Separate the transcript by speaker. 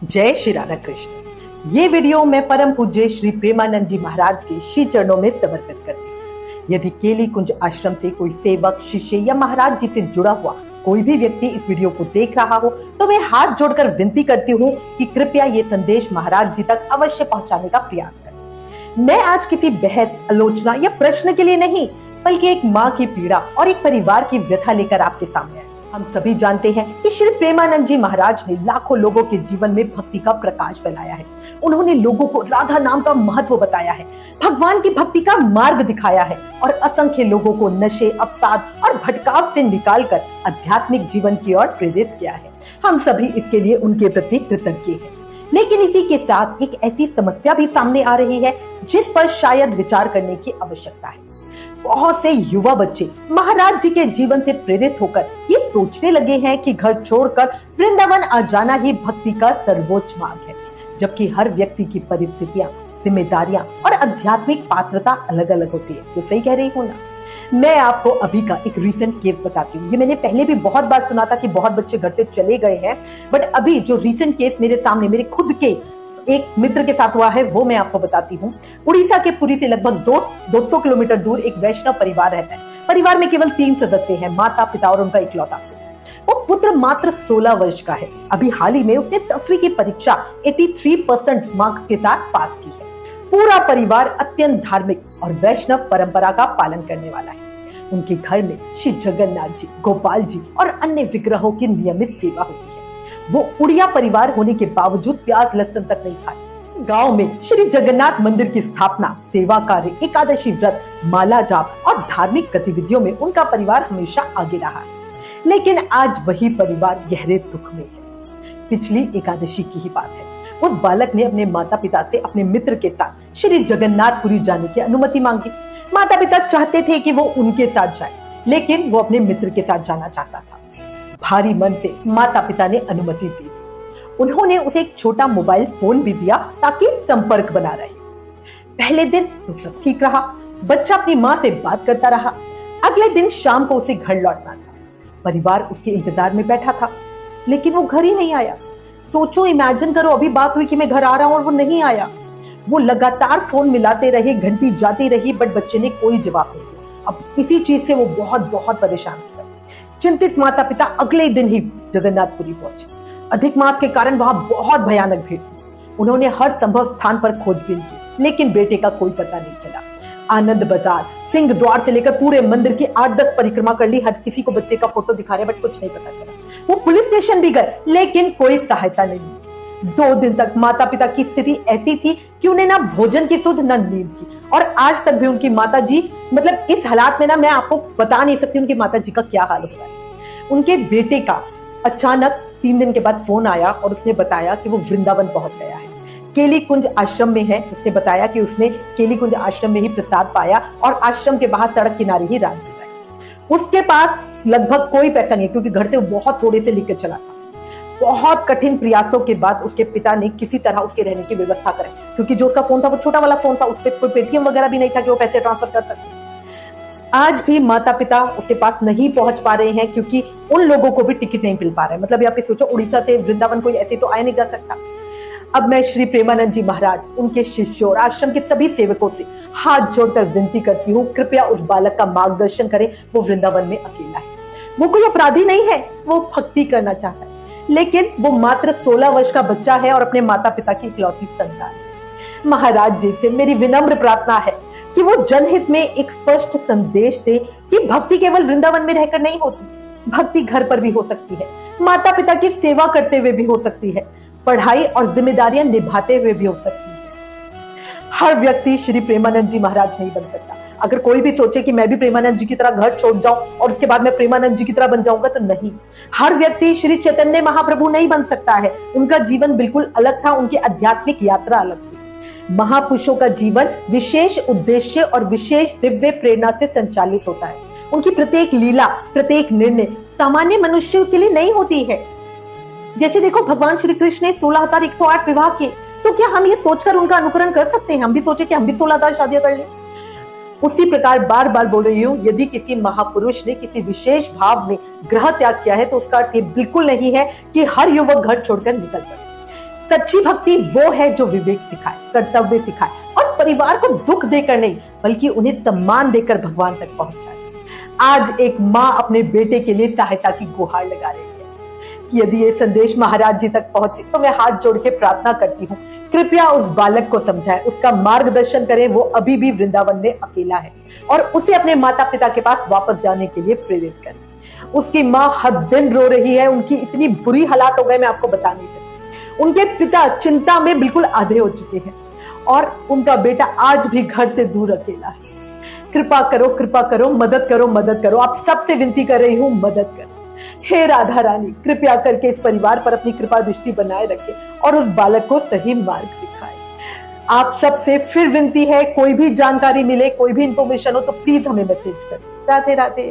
Speaker 1: जय श्री राधा कृष्ण। ये वीडियो मैं परम पूज्य श्री प्रेमानंद जी महाराज के श्री चरणों में समर्पित करती हूँ। यदि केली कुंज आश्रम से कोई सेवक, शिष्य या महाराज जी से जुड़ा हुआ कोई भी व्यक्ति इस वीडियो को देख रहा हो तो मैं हाथ जोड़कर विनती करती हूँ कि कृपया ये संदेश महाराज जी तक अवश्य पहुंचाने का प्रयास करें। मैं आज किसी बहस, आलोचना या प्रश्न के लिए नहीं, बल्कि एक माँ की पीड़ा और एक परिवार की व्यथा लेकर आपके सामने आई। हम सभी जानते हैं कि श्री प्रेमानंद जी महाराज ने लाखों लोगों के जीवन में भक्ति का प्रकाश फैलाया है। उन्होंने लोगों को राधा नाम का महत्व बताया है, भगवान की भक्ति का मार्ग दिखाया है और असंख्य लोगों को नशे, अवसाद और भटकाव से निकालकर आध्यात्मिक जीवन की ओर प्रेरित किया है। हम सभी इसके लिए उनके प्रति कृतज्ञ हैं। लेकिन इसी के साथ एक ऐसी समस्या भी सामने आ रही है जिस पर शायद विचार करने की आवश्यकता है। बहुत से युवा बच्चे महाराज जी के जीवन से प्रेरित होकर ये सोचने लगे हैं कि घर छोड़कर वृंदावन आ जाना ही भक्ति का सर्वोच्च मार्ग है, जबकि हर व्यक्ति की परिस्थितियां, जिम्मेदारियां और आध्यात्मिक पात्रता अलग अलग होती है। तो सही कह रही हूँ ना। मैं आपको अभी का एक रीसेंट केस बताती हूँ। ये मैंने पहले भी बहुत बार सुना था कि बहुत बच्चे घर से चले गए हैं, बट अभी जो रीसेंट केस मेरे सामने मेरे खुद के एक मित्र के साथ हुआ है वो मैं आपको बताती हूँ। उड़ीसा के पुरी से लगभग 200 किलोमीटर दूर एक वैष्णव परिवार रहता है। परिवार में केवल 3 सदस्य हैं, माता, पिता और उनका इकलौता पुत्र। वो पुत्र मात्र 16 वर्ष का है। अभी हाल ही में उसने 10वीं की परीक्षा 83% मार्क्स के साथ पास की है। पूरा परिवार अत्यंत धार्मिक और वैष्णव परंपरा का पालन करने वाला है। उनके घर में श्री जगन्नाथ जी, गोपाल जी और अन्य विग्रहों की नियमित सेवा होती है। वो उड़िया परिवार होने के बावजूद प्याज लहसुन तक नहीं खाते। गांव में श्री जगन्नाथ मंदिर की स्थापना, सेवा कार्य, एकादशी व्रत, माला जाप और धार्मिक गतिविधियों में उनका परिवार हमेशा आगे रहा है। लेकिन आज वही परिवार गहरे दुख में है। पिछली एकादशी की ही बात है। उस बालक ने अपने माता पिता से अपने मित्र के साथ श्री जगन्नाथपुरी जाने की अनुमति मांगी। माता पिता चाहते थे कि वो उनके साथ जाए, लेकिन वो अपने मित्र के साथ जाना चाहता था। भारी मन से माता पिता ने अनुमति दी। उन्होंने उसे एक छोटा मोबाइल फोन भी दिया ताकि संपर्क बना रहे। पहले दिन तो सब ठीक रहा, बच्चा अपनी माँ से बात करता रहा। अगले दिन शाम को उसे घर लौटना था। परिवार उसके इंतजार में बैठा था, लेकिन वो घर ही नहीं आया। सोचो, इमेजिन करो, अभी बात हुई कि मैं घर आ रहा हूं और वो नहीं आया। वो लगातार फोन मिलाते रहे, घंटी जाती रही, बट बच्चे ने कोई जवाब नहीं दिया। अब इसी चीज से वो बहुत परेशान थे। चिंतित माता पिता अगले दिन ही जगन्नाथपुरी पहुंचे। अधिक मास के कारण वहां बहुत भयानक भीड़ थी। उन्होंने हर संभव स्थान पर खोजबीन की, लेकिन बेटे का कोई पता नहीं चला। आनंद बाजार, सिंह द्वार से लेकर पूरे मंदिर की 8-10 परिक्रमा कर ली। हर किसी को बच्चे का फोटो दिखा रहे, बट कुछ नहीं पता चला। वो पुलिस स्टेशन भी गए, लेकिन कोई सहायता नहीं मिली। 2 दिन तक माता पिता की स्थिति ऐसी थी कि उन्हें ना भोजन की सुध, न नींद की। और आज तक भी उनकी माता जी, मतलब इस हालात में ना मैं आपको बता नहीं सकती उनकी माता जी का क्या हाल हो रहा है। उनके बेटे का अचानक 3 दिन के बाद फोन आया और उसने बताया कि वो वृंदावन पहुंच गया है। केली कुंज आश्रम में है। उसने बताया कि उसने केली कुंज आश्रम में ही प्रसाद पाया और आश्रम के बाहर सड़क किनारे ही रात बिताई। उसके पास लगभग कोई पैसा नहीं, क्योंकि घर से वो बहुत थोड़े से लेकर चला था। बहुत कठिन प्रयासों के बाद उसके पिता ने किसी तरह उसके रहने की व्यवस्था कराई, क्योंकि जो उसका फोन था वो छोटा वाला फोन था, उस पर कोई पेटीएम वगैरह भी नहीं था कि वो पैसे ट्रांसफर कर सकते। आज भी माता पिता उसके पास नहीं पहुंच पा रहे हैं, क्योंकि उन लोगों को भी टिकट नहीं मिल पा रहा है। मतलब यहाँ पे सोचो, उड़ीसा से वृंदावन कोई ऐसे तो आया नहीं जा सकता। अब मैं श्री प्रेमानंद जी महाराज, उनके शिष्यों और आश्रम के सभी सेवकों से हाथ जोड़कर विनती करती हूँ, कृपया उस बालक का मार्गदर्शन करें। वो वृंदावन में अकेला है। वो कोई अपराधी नहीं है, वो भक्ति करना चाहता है, लेकिन वो मात्र 16 वर्ष का बच्चा है और अपने माता पिता की इकलौती संतान है। महाराज जी से मेरी विनम्र प्रार्थना है कि वो जनहित में एक स्पष्ट संदेश दे कि भक्ति केवल वृंदावन में रहकर नहीं होती। भक्ति घर पर भी हो सकती है, माता पिता की सेवा करते हुए भी हो सकती है, पढ़ाई और जिम्मेदारियां निभाते हुए भी हो सकती है। हर व्यक्ति श्री प्रेमानंद जी महाराज नहीं बन सकता। अगर कोई भी सोचे कि मैं भी प्रेमानंद जी की तरह घर छोड़ जाऊं और उसके बाद मैं प्रेमानंद जी की तरह बन जाऊंगा, तो नहीं। हर व्यक्ति श्री चैतन्य महाप्रभु नहीं बन सकता है। उनका जीवन बिल्कुल अलग था, उनकी आध्यात्मिक यात्रा अलग थी। महापुरुषों का जीवन विशेष उद्देश्य और विशेष दिव्य प्रेरणा से संचालित होता है। उनकी प्रत्येक लीला, प्रत्येक निर्णय सामान्य मनुष्य के लिए नहीं होती है। जैसे देखो, भगवान श्री कृष्ण ने 16,108 विवाह किए, तो क्या हम ये सोचकर उनका अनुकरण कर सकते हैं? हम भी सोचे कि हम भी 16,000 शादियां कर लें। उसी प्रकार बार बार बोल रही हूँ, यदि किसी महापुरुष ने किसी विशेष भाव में ग्रह त्याग किया है तो उसका अर्थ ये बिल्कुल नहीं है कि हर युवक घर छोड़कर निकल पड़े। सच्ची भक्ति वो है जो विवेक सिखाए, कर्तव्य सिखाए और परिवार को दुख देकर नहीं बल्कि उन्हें सम्मान देकर भगवान तक पहुंचाए। आज एक माँ अपने बेटे के लिए सहायता की गुहार लगा रही है कि यदि ये संदेश महाराज जी तक पहुंचे तो मैं हाथ जोड़ के प्रार्थना करती हूँ, कृपया उस बालक को समझाएं, उसका मार्गदर्शन करें। वो अभी भी वृंदावन में अकेला है और उसे अपने माता पिता के पास वापस जाने के लिए प्रेरित करें। उसकी माँ हर दिन रो रही है, उनकी इतनी बुरी हालात हो गए मैं आपको बता नहीं सकती। उनके पिता चिंता में बिल्कुल आधे हो चुके हैं और उनका बेटा आज भी घर से दूर अकेला है। कृपा करो, मदद करो। आप सबसे विनती कर रही हूँ, मदद करो। हे राधा रानी, कृपया करके इस परिवार पर अपनी कृपा दृष्टि बनाए रखें और उस बालक को सही मार्ग दिखाएं। आप सबसे फिर विनती है, कोई भी जानकारी मिले, कोई भी इंफॉर्मेशन हो तो प्लीज हमें मैसेज करें। राधे राधे।